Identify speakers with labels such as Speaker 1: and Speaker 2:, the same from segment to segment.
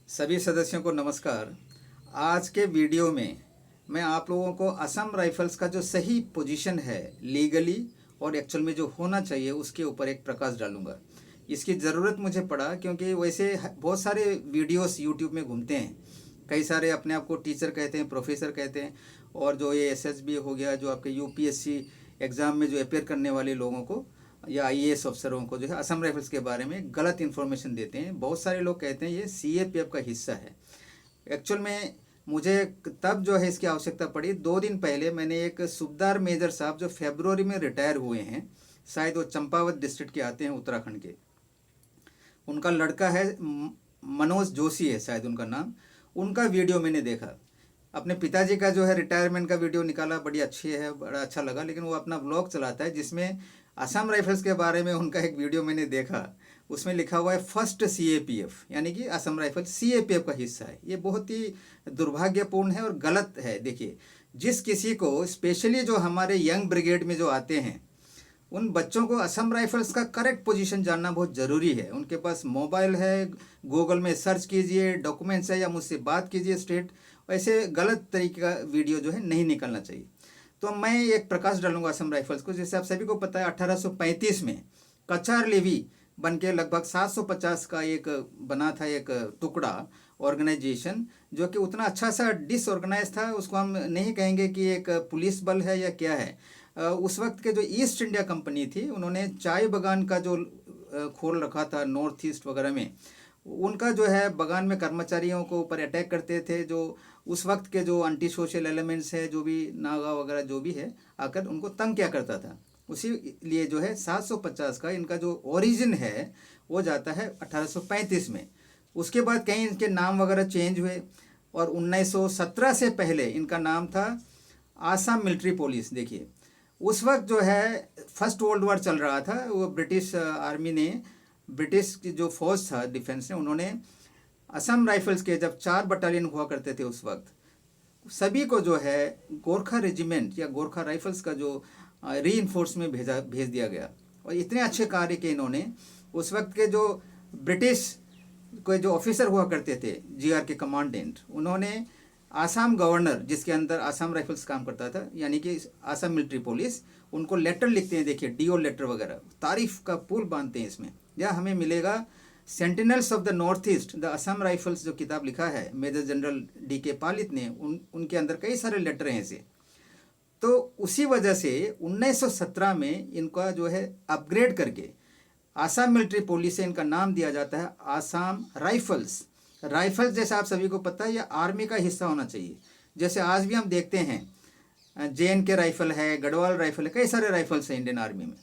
Speaker 1: सभी सदस्यों को नमस्कार। आज के वीडियो में मैं आप लोगों को असम राइफल्स का जो सही पोजीशन है लीगली और एक्चुअल में जो होना चाहिए उसके ऊपर एक प्रकाश डालूंगा। इसकी ज़रूरत मुझे पड़ा क्योंकि वैसे बहुत सारे वीडियोस यूट्यूब में घूमते हैं। कई सारे अपने आप को टीचर कहते हैं, प्रोफेसर कहते हैं, और जो ये एसएसबी हो गया, जो आपके यूपीएससी एग्ज़ाम में जो अपेयर करने वाले लोगों को या आईएएस अफसरों को जो है असम राइफल्स के बारे में गलत इन्फॉर्मेशन देते हैं। बहुत सारे लोग कहते हैं ये सीएपीएफ का हिस्सा है। एक्चुअल में मुझे तब जो है इसकी आवश्यकता पड़ी, 2 दिन पहले मैंने एक सूबेदार मेजर साहब जो फरवरी में रिटायर हुए हैं, शायद वो चंपावत डिस्ट्रिक्ट के आते हैं, उत्तराखंड के। उनका लड़का है मनोज जोशी है शायद उनका नाम। उनका वीडियो मैंने देखा। अपने पिताजी का जो है रिटायरमेंट का वीडियो निकाला, बड़ी अच्छी है, बड़ा अच्छा लगा। लेकिन वो अपना ब्लॉग चलाता है जिसमें असम राइफल्स के बारे में उनका एक वीडियो मैंने देखा। उसमें लिखा हुआ है फर्स्ट सीएपीएफ, यानी कि असम राइफल सीएपीएफ का हिस्सा है। ये बहुत ही दुर्भाग्यपूर्ण है और गलत है। देखिए, जिस किसी को स्पेशली जो हमारे यंग ब्रिगेड में जो आते हैं उन बच्चों को असम राइफल्स का करेक्ट पोजीशन जानना बहुत ज़रूरी है। उनके पास मोबाइल है, गूगल में सर्च कीजिए, डॉक्यूमेंट्स है, या मुझसे बात कीजिए स्ट्रेट। ऐसे गलत तरीके का वीडियो जो है नहीं निकलना चाहिए। तो मैं एक प्रकाश डालूंगा असम राइफल्स को। जैसे आप सभी को पता है 1835 में कचार लेवी बन के लगभग 750 का एक बना था एक टुकड़ा ऑर्गेनाइजेशन, जो कि उतना अच्छा सा डिसऑर्गेनाइज था। उसको हम नहीं कहेंगे कि एक पुलिस बल है या क्या है। उस वक्त के जो ईस्ट इंडिया कंपनी थी, उन्होंने चाय बागान का जो खोल रखा था नॉर्थ ईस्ट वगैरह में, उनका जो है बागान में कर्मचारियों को ऊपर अटैक करते थे। जो उस वक्त के जो एंटी सोशल एलिमेंट्स है, जो भी नागा वगैरह जो भी है, आकर उनको तंग किया करता था। उसी लिए जो है 750 का इनका जो ओरिजिन है वो जाता है 1835 में। उसके बाद कहीं इनके नाम वगैरह चेंज हुए और 1917 से पहले इनका नाम था आसाम मिलिट्री पुलिस। देखिए, उस वक्त जो है फर्स्ट वर्ल्ड वॉर चल रहा था। वो ब्रिटिश आर्मी ने, ब्रिटिश की जो फौज था डिफेंस ने, उन्होंने असम राइफल्स के जब 4 बटालियन हुआ करते थे उस वक्त, सभी को जो है गोरखा रेजिमेंट या गोरखा राइफल्स का जो री में भेज दिया गया। और इतने अच्छे कार्य किए इन्होंने। उस वक्त के जो ब्रिटिश के जो ऑफिसर हुआ करते थे, जीआर के कमांडेंट, उन्होंने आसाम गवर्नर, जिसके अंदर आसाम राइफल्स काम करता था, यानी कि आसाम मिलिट्री पुलिस, उनको लेटर लिखते हैं। देखिए, डीओ लेटर वगैरह, तारीफ का पुल बांधते हैं इसमें। या हमें मिलेगा sentinels of the north east the Assam rifles, जो किताब लिखा है मेजर जनरल डीके पालित ने, उनके अंदर कई सारे लेटर हैं ऐसे। तो उसी वजह से 1917 में इनका जो है अपग्रेड करके आसाम मिलिट्री पुलिस से इनका नाम दिया जाता है आसाम राइफल्स। राइफल्स जैसे आप सभी को पता है ये आर्मी का हिस्सा होना चाहिए। जैसे आज भी हम देखते हैं जेएन के राइफल है, गढ़वाल राइफल है, कई सारे राइफल्स हैं इंडियन आर्मी में।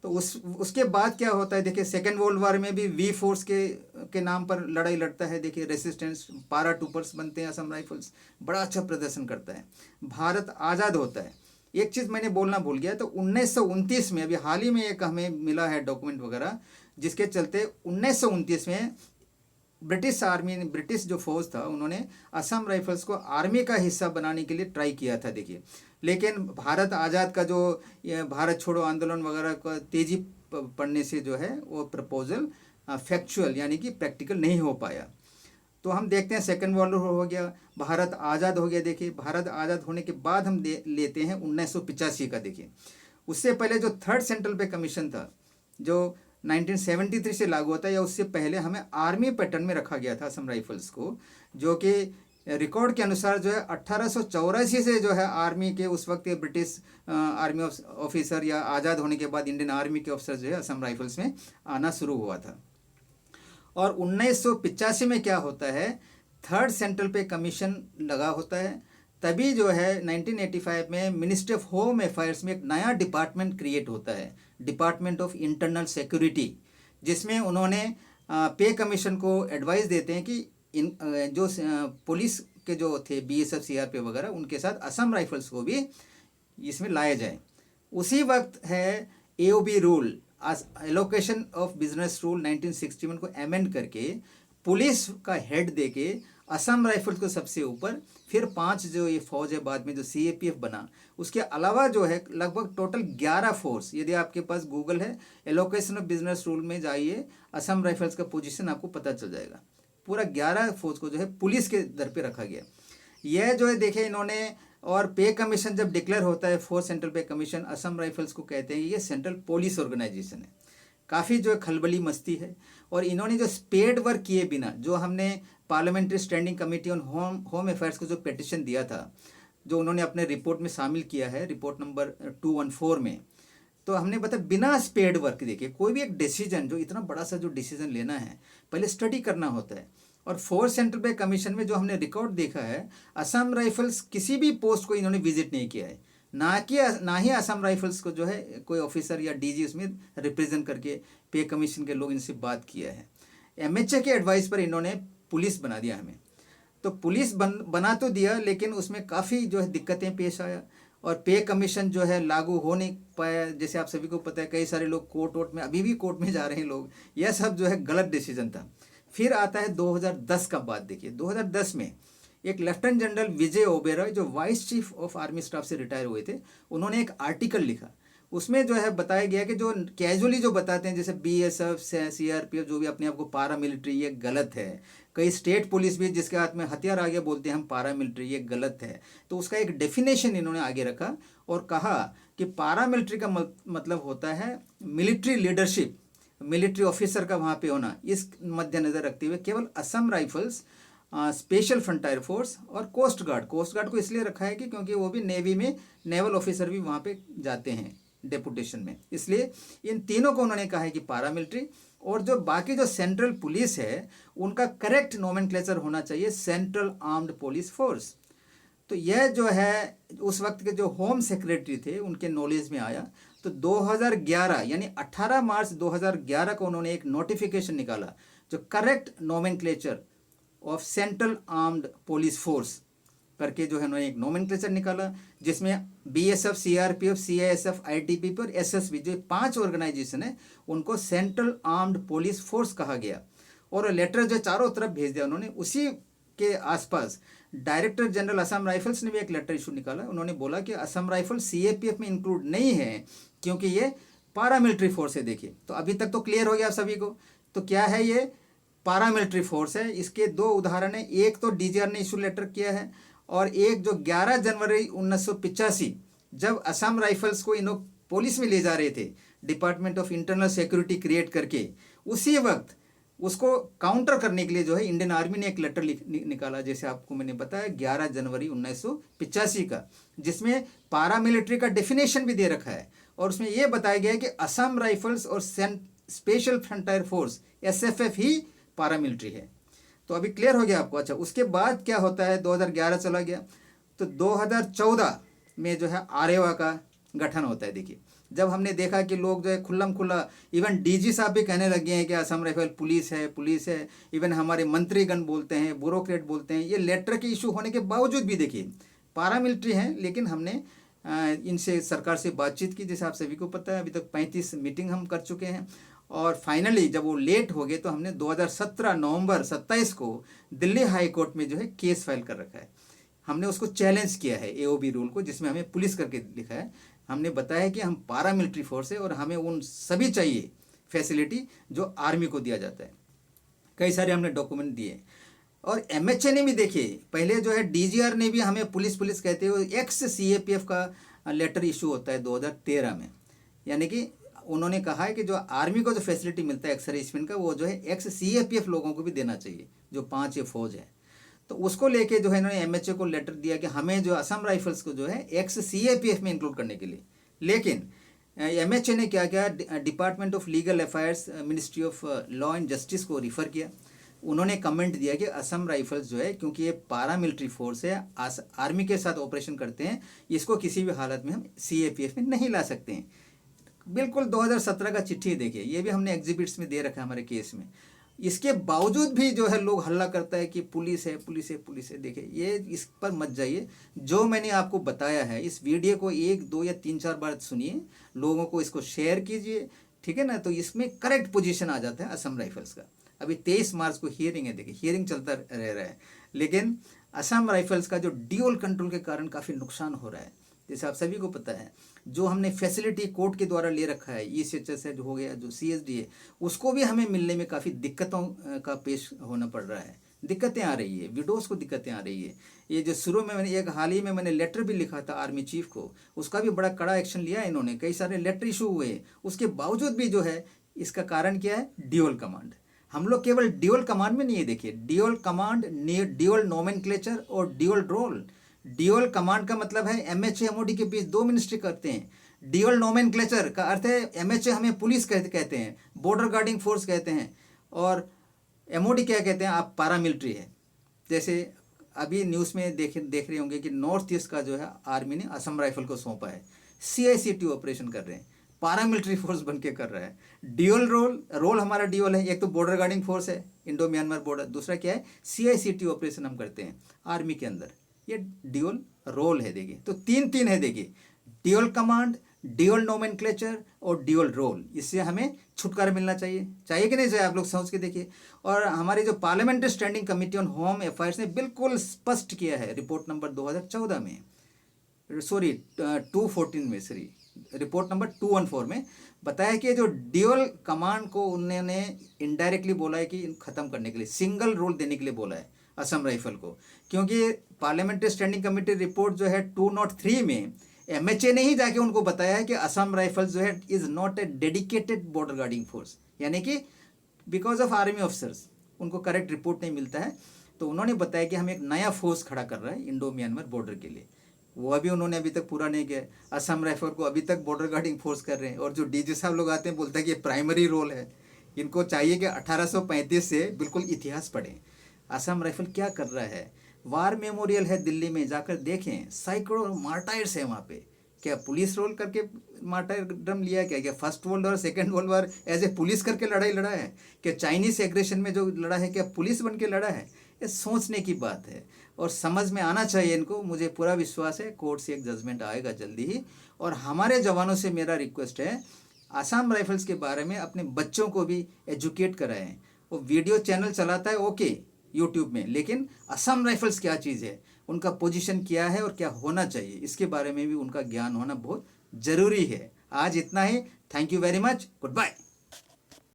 Speaker 1: तो उसके बाद क्या होता है, देखिए सेकेंड वर्ल्ड वॉर में भी वी फोर्स के नाम पर लड़ाई लड़ता है। देखिए रेसिस्टेंस पारा ट्रूपर्स बनते हैं असम राइफल्स, बड़ा अच्छा प्रदर्शन करता है। भारत आज़ाद होता है। एक चीज़ मैंने बोलना भूल गया, तो 1929 में, अभी हाल ही में एक हमें मिला है डॉक्यूमेंट वगैरह, जिसके चलते 1929 में ब्रिटिश आर्मी ने, ब्रिटिश जो फौज था, उन्होंने असम राइफल्स को आर्मी का हिस्सा बनाने के लिए ट्राई किया था। देखिए, लेकिन भारत आज़ाद का जो भारत छोड़ो आंदोलन वगैरह का तेज़ी पड़ने से जो है वो प्रपोजल फैक्चुअल यानी कि प्रैक्टिकल नहीं हो पाया। तो हम देखते हैं सेकेंड वर्ल्ड वॉर हो गया, भारत आज़ाद हो गया। देखिए, भारत आज़ाद होने के बाद हम लेते हैं 1985 का। देखिए, उससे पहले जो थर्ड सेंट्रल पे कमीशन था, जो 1973 से लागू होता है, या उससे पहले हमें आर्मी पैटर्न में रखा गया था असम राइफल्स को, जो कि रिकॉर्ड के अनुसार जो है 1884 से जो है आर्मी के उस वक्त के ब्रिटिश आर्मी ऑफिसर या आज़ाद होने के बाद इंडियन आर्मी के ऑफिसर जो है असम राइफल्स में आना शुरू हुआ था। और 1985 में क्या होता है, थर्ड सेंट्रल पे कमीशन लगा होता है। तभी जो है 1985 में मिनिस्ट्री ऑफ होम अफेयर्स में एक नया डिपार्टमेंट क्रिएट होता है, डिपार्टमेंट ऑफ इंटरनल सिक्योरिटी, जिसमें उन्होंने पे कमीशन को एडवाइस देते हैं कि इन जो पुलिस के जो थे बीएसएफ सीआरपीएफ वगैरह, उनके साथ असम राइफल्स को भी इसमें लाया जाए। उसी वक्त है AOB rule, allocation of business rule 1961 को अमेंड करके पुलिस का हेड देके असम राइफल्स को सबसे ऊपर, फिर 5 जो ये फौज है बाद में जो सीएपीएफ बना, उसके अलावा जो है लगभग टोटल 11 फोर्स। यदि आपके पास गूगल है, एलोकेशन ऑफ बिजनेस रूल में जाइए, असम राइफल्स का पोजीशन आपको पता चल जाएगा। पूरा 11 फौज को जो है पुलिस के दर पे रखा गया। यह जो है देखे इन्होंने, और पे कमीशन जब डिक्लेयर होता है, फोर्थ सेंट्रल पे कमीशन असम राइफल्स को कहते हैं, ये सेंट्रल पुलिस ऑर्गेनाइजेशन है। काफ़ी जो है खलबली मस्ती है। और इन्होंने जो स्पेड वर्क किए बिना, जो हमने parliamentary standing committee on home affairs को जो पिटिशन दिया था, जो उन्होंने अपने रिपोर्ट में शामिल किया है, रिपोर्ट नंबर 214 में, तो हमने बताया बिना स्पेड वर्क, देखिए कोई भी एक डिसीजन, जो इतना बड़ा सा जो डिसीजन लेना है पहले स्टडी करना होता है। और फोर्थ सेंट्रल पे कमीशन में जो हमने रिकॉर्ड देखा है, असम राइफल्स किसी भी पोस्ट को इन्होंने विजिट नहीं किया है, ना ही असम राइफल्स को जो है कोई ऑफिसर या डीजी उसमें रिप्रेजेंट करके पे कमीशन के लोग इनसे बात किया है। एमएचए के एडवाइस पर इन्होंने पुलिस बना दिया हमें। तो पुलिस बना तो दिया, लेकिन उसमें काफ़ी जो है दिक्कतें पेश आया, और पे कमीशन जो है लागू हो नहीं पाया। जैसे आप सभी को पता है, कई सारे लोग कोर्ट में, अभी भी कोर्ट में जा रहे हैं लोग, यह सब जो है गलत डिसीजन था। फिर आता है 2010 का बात। देखिए 2010 में एक लेफ्टिनेंट जनरल विजय ओबेरॉय, जो vice chief of army staff से रिटायर हुए थे, उन्होंने एक आर्टिकल लिखा। उसमें जो है बताया गया कि जो कैजुअली जो बताते हैं, जैसे बीएसएफ, सीआरपीएफ, जो भी अपने आप को पारा मिलिट्री, ये गलत है। कई स्टेट पुलिस भी जिसके हाथ में हथियार आगे बोलते हैं हम पारा मिलिट्री, ये गलत है। तो उसका एक डेफिनेशन इन्होंने आगे रखा और कहा कि पारा मिलिट्री का मतलब होता है मिलिट्री लीडरशिप, मिलिट्री ऑफिसर का वहाँ पे होना। इस मद्देनज़र रखते हुए केवल Assam rifles, special frontier force और कोस्ट गार्ड को इसलिए रखा है कि क्योंकि वो भी नेवी में नेवल ऑफिसर भी वहाँ पे जाते हैं डेपुटेशन में, इसलिए इन तीनों को उन्होंने कहा है कि पारामिलिट्री। और जो बाकी जो सेंट्रल पुलिस है, उनका करेक्ट नोमेनक्लेचर होना चाहिए सेंट्रल आर्म्ड पुलिस फोर्स। तो यह जो है उस वक्त के जो होम सेक्रेटरी थे, उनके नॉलेज में आया। तो 2011 यानी 18 मार्च 2011 को उन्होंने एक नोटिफिकेशन निकाला, जो correct nomenclature of central armed police force करके जो है उन्होंने एक नोमेनक्लेचर निकाला, जिसमें बीएसएफ, सीआरपीएफ, सीआईएसएफ, आईटीबीपी और एसएसबी, जो 5 ऑर्गेनाइजेशन है, उनको सेंट्रल आर्म्ड पुलिस फोर्स कहा गया। और लेटर जो चारों तरफ भेज दिया उन्होंने। उसी के आसपास डायरेक्टर जनरल असम राइफल्स ने भी एक लेटर इशू निकाला। उन्होंने बोला कि असम राइफल सीएपीएफ में इंक्लूड नहीं है क्योंकि ये पारामिलिट्री फोर्स है। देखिए, तो अभी तक तो क्लियर हो गया आप सभी को। तो क्या है ये? पारामिलिट्री फोर्स है। इसके 2 उदाहरण है। एक तो डीजीआर ने इशू लेटर किया है, और एक जो 11 जनवरी 1985 जब असम राइफल्स को इन पुलिस में ले जा रहे थे, department of internal security create करके, उसी वक्त उसको काउंटर करने के लिए जो है इंडियन आर्मी ने एक लेटर निकाला, जैसे आपको मैंने बताया 11 जनवरी 1985 का, जिसमें पारामिलिट्री का डेफिनेशन भी दे रखा है। और उसमें यह बताया गया है कि असम राइफल्स और स्पेशल फ्रंटियर फोर्स एसएफएफ ही पारामिलिट्री है। तो अभी क्लियर हो गया आपको। अच्छा, उसके बाद क्या होता है? 2011 चला गया, तो 2014 में जो है आरेवा का गठन होता है। देखिए, जब हमने देखा कि लोग जो है खुल्लम खुल्ला, इवन डीजी साहब भी कहने लगे हैं कि असम राइफल पुलिस है, इवन हमारे मंत्रीगण बोलते हैं, ब्यूरोक्रेट बोलते हैं। ये लेटर के इशू होने के बावजूद भी देखिए पारामिलिट्री हैं, लेकिन हमने इनसे सरकार से बातचीत की, जैसे आप सभी को पता है। अभी तक 35 मीटिंग हम कर चुके हैं, और फाइनली जब वो लेट हो गए तो हमने 2017 नवंबर 27 को दिल्ली हाई कोर्ट में जो है केस फाइल कर रखा है। हमने उसको चैलेंज किया है एओबी रूल को, जिसमें हमें पुलिस करके लिखा है। हमने बताया कि हम पारामिलिट्री फोर्स है और हमें उन सभी चाहिए फैसिलिटी जो आर्मी को दिया जाता है। कई सारे हमने डॉक्यूमेंट दिए। और एमएचए ने भी देखिए, पहले जो है डीजीआर ने भी हमें पुलिस कहते हुए एक्स सीएपीएफ का लेटर इशू होता है 2013 में। यानी कि उन्होंने कहा है कि जो आर्मी को जो फैसिलिटी मिलता है एक्स-सर्विसमैन का, वो जो है एक्स सीएपीएफ लोगों को भी देना चाहिए, जो 5 ये फौज है। तो उसको लेके जो है इन्होंने एमएचए को लेटर दिया कि हमें जो असम राइफल्स को जो है एक्स सीएपीएफ में इंक्लूड करने के लिए। लेकिन एमएचए ने क्या किया? Department of legal affairs, ministry of law and justice को रिफ़र किया। उन्होंने कमेंट दिया कि असम राइफल्स जो है, क्योंकि ये पारामिलिट्री फोर्स है, आर्मी के साथ ऑपरेशन करते हैं, इसको किसी भी हालत में हम सीएपीएफ में नहीं ला सकते हैं। बिल्कुल 2017 का चिट्ठी देखिए, ये भी हमने एग्जिबिट्स में दे रखा है हमारे केस में। इसके बावजूद भी जो है लोग हल्ला करता है कि पुलिस है। देखिए, ये इस पर मत जाइए। जो मैंने आपको बताया है, इस वीडियो को 1, 2 या 3, 4 बार सुनिए, लोगों को इसको शेयर कीजिए, ठीक है ना। तो इसमें करेक्ट पोजीशन आ जाता है असम राइफल्स का। अभी 23 मार्च को हियरिंग है, देखिए हियरिंग चलता रह रहा है, लेकिन असम राइफल्स का जो ड्यूअल कंट्रोल के कारण काफ़ी नुकसान हो रहा है। जैसे आप सभी को पता है, जो हमने फैसिलिटी कोर्ट के द्वारा ले रखा है, ECHS है जो हो गया, जो CSD है, उसको भी हमें मिलने में काफ़ी दिक्कतों का पेश होना पड़ रहा है। दिक्कतें आ रही है, विडोज़ को दिक्कतें आ रही है। ये जो शुरू में मैंने एक हाल ही में मैंने लेटर भी लिखा था आर्मी चीफ को, उसका भी बड़ा कड़ा एक्शन लिया इन्होंने, कई सारे लेटर इशू हुए। उसके बावजूद भी जो है, इसका कारण क्या है? Dual command. हम लोग केवल ड्यूअल कमांड में नहीं है, देखिए ड्यूअल कमांड, ड्यूअल नोमेनक्लेचर और ड्यूअल रोल। ड्यूअल कमांड का मतलब है MHA MOD के बीच 2 मिनिस्ट्री करते हैं। ड्यूअल नोमेनक्लेचर का अर्थ है MHA हमें पुलिस कहते हैं, बॉर्डर गार्डिंग फोर्स कहते हैं, और MOD क्या कहते हैं आप? पारामिलिट्री है। जैसे अभी न्यूज़ में देख रहे होंगे कि नॉर्थ ईस्ट का जो है आर्मी ने असम राइफल को सौंपा है, CICT ऑपरेशन कर रहे हैं, पारामिलिट्री फोर्स बन के कर रहा है। ड्यूअल रोल हमारा ड्यूअल है, एक तो बॉर्डर गार्डिंग फोर्स है, इंडो म्यांमार बॉर्डर, दूसरा क्या है? CICT ऑपरेशन हम करते हैं आर्मी के अंदर। ये ड्यूअल रोल है, देखिए तो तीन है, देखिए ड्यूअल कमांड, ड्यूअल नोमेनक्लेचर और ड्यूअल रोल। इससे हमें छुटकारा मिलना चाहिए कि नहीं चाहिए? आप लोग सोच के देखिए। और हमारी जो parliamentary standing committee on home affairs ने बिल्कुल स्पष्ट किया है रिपोर्ट नंबर 2014 में, सॉरी 214 में, सॉरी रिपोर्ट नंबर 214 में बताया कि जो ड्यूअल कमांड को उन्होंने इनडायरेक्टली बोला है कि ख़त्म करने के लिए, सिंगल रोल देने के लिए बोला है असम राइफल को। क्योंकि पार्लियामेंट्री स्टैंडिंग कमेटी रिपोर्ट जो है 203 में MHA ने ही जाके उनको बताया है कि असम राइफल्स जो है is not a dedicated border guarding force, यानी कि बिकॉज ऑफ आर्मी ऑफिसर्स उनको करेक्ट रिपोर्ट नहीं मिलता है, तो उन्होंने बताया कि हम एक नया फोर्स खड़ा कर रहे हैं इंडो म्यांमार बॉर्डर के लिए। वो अभी उन्होंने अभी तक पूरा नहीं किया। असम राइफल को अभी तक बॉर्डर गार्डिंग फोर्स कर रहे हैं, और जो DG साहब लोग आते हैं बोलते हैं कि ये प्राइमरी रोल है। इनको चाहिए कि 1835 से बिल्कुल इतिहास पढ़ें, असम राइफल क्या कर रहा है। वार मेमोरियल है दिल्ली में, जाकर देखें, सैकड़ों मार्टायर्स है वहाँ पे। क्या पुलिस रोल करके मार्टायरडम लिया? क्या फर्स्ट वर्ल्ड और second world war as a police करके लड़ाई लड़ा है? क्या चाइनीज एग्रेशन में जो लड़ा है क्या पुलिस बन के लड़ा है? ये सोचने की बात है और समझ में आना चाहिए इनको। मुझे पूरा विश्वास है कोर्ट से एक जजमेंट आएगा जल्दी ही। और हमारे जवानों से मेरा रिक्वेस्ट है, आसाम राइफल्स के बारे में अपने बच्चों को भी एजुकेट कराएं। वो वीडियो चैनल चलाता है ओके यूट्यूब में, लेकिन असम राइफल्स क्या चीज़ है, उनका पोजीशन क्या है और क्या होना चाहिए, इसके बारे में भी उनका ज्ञान होना बहुत ज़रूरी है। आज इतना ही। Thank you very much. Good bye.